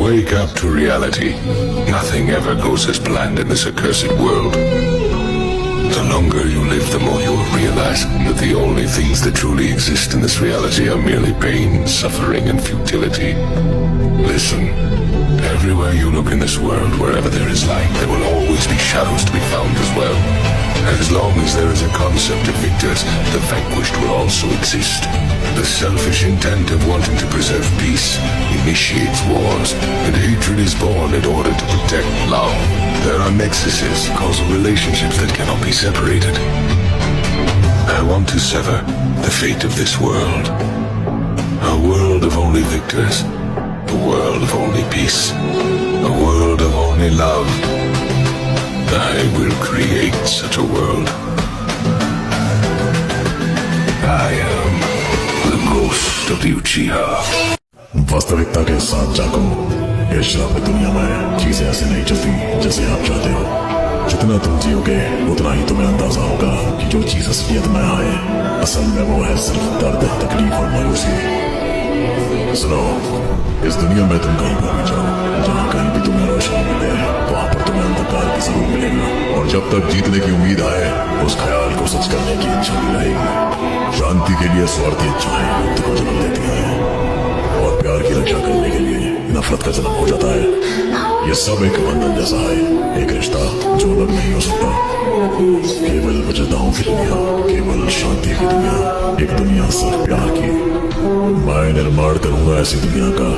Wake up to reality. Nothing ever goes as planned in this accursed world. The longer you live, the more you will realize that the only things that truly exist in this reality are merely pain, suffering, and futility. Listen, everywhere you look in this world, wherever there is light, there will always be shadows to be found as well. As long as there is a concept of victors, the vanquished will also exist. The selfish intent of wanting to preserve peace initiates wars, and hatred is born in order to protect love. There are nexuses, causal relationships that cannot be separated. I want to sever the fate of this world. A world of only victors. A world of only peace. A world of only love. I will create such a world. I am the ghost of the Uchiha. वास्तविकता के साथ जागो। इस श्राप दुनिया में चीजें ऐसे नहीं चलती जैसे आप चाहते हो। जितना तुम जियोगे उतना ही तुम्हें अंदाजा होगा कि जो चीज असलियत में आए असल में वो है सिर्फ दर्द, तकलीफ और मायूसी। सुनो, इस दुनिया में तुम कहीं पर भी जाओ, जहाँ कहीं भी तुम्हें रोशनी मिले वहाँ पर तुम्हें अंधकार भी जरूर मिलेगा। और जब तक जीतने की उम्मीद आए उस ख्याल को सच करने की इच्छा भी रहेगी। शांति के लिए स्वार्थी इच्छाएं युद्ध को जन्म देती हैं और प्यार की रक्षा करने के लिए नफरत का जन्म हो जाता है। ये सब एक बंधन जैसा है, एक रिश्ता जो अलग नहीं हो सकता। केवल वजदाओं की दुनिया, केवल शांति की दुनिया, एक दुनिया सिर्फ प्यार की। मैं निर्माण करूंगा ऐसी दुनिया का।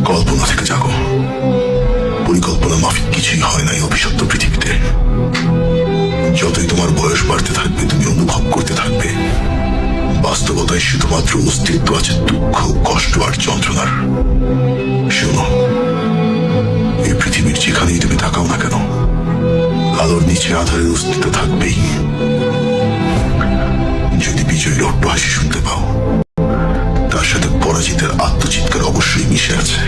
কল্পনা থেকে জাগো। পরিকল্পনা মাফিক কিছুই হয় না এই অভিশপ্ত পৃথিবীতে। যতই তোমার বয়স বাড়তে থাকবে তুমি অনুভব করতে থাকবে বাস্তবতায় শুধুমাত্র অস্তিত্ব আছে দুঃখ, কষ্ট আর যন্ত্রণার। শোনো, এই পৃথিবীর যেখানেই তুমি তাকাও না কেন আলোর নিচে আধারের অস্তিত্ব থাকবেই। যদি বিজয়ীর অট্টহাসি শুনতে পাও তার সাথে পরাজিতের আত্মচিৎকার অবশ্যই মিশে আছে।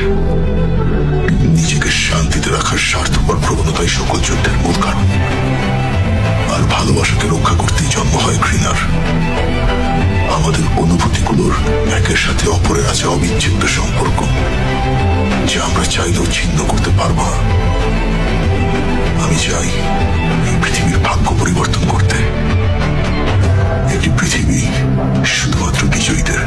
নিজেকে শান্তিতে রাখার স্বার্থপর প্রবণতাই সকল যুদ্ধের মূল কারণ। আর ভালোবাসাকে রক্ষা করতেই জন্ম হয় ঘৃণার। আমাদের অনুভূতিগুলোর একের সাথে অপরের আছে অবিচ্ছেদ্য সম্পর্ক, যা আমরা চাইলেও ছিন্ন করতে পারবো না। আমি চাই এই পৃথিবীর ভাগ্য পরিবর্তন করতে। একটি পৃথিবী শুধুমাত্র বিজয়ীদের।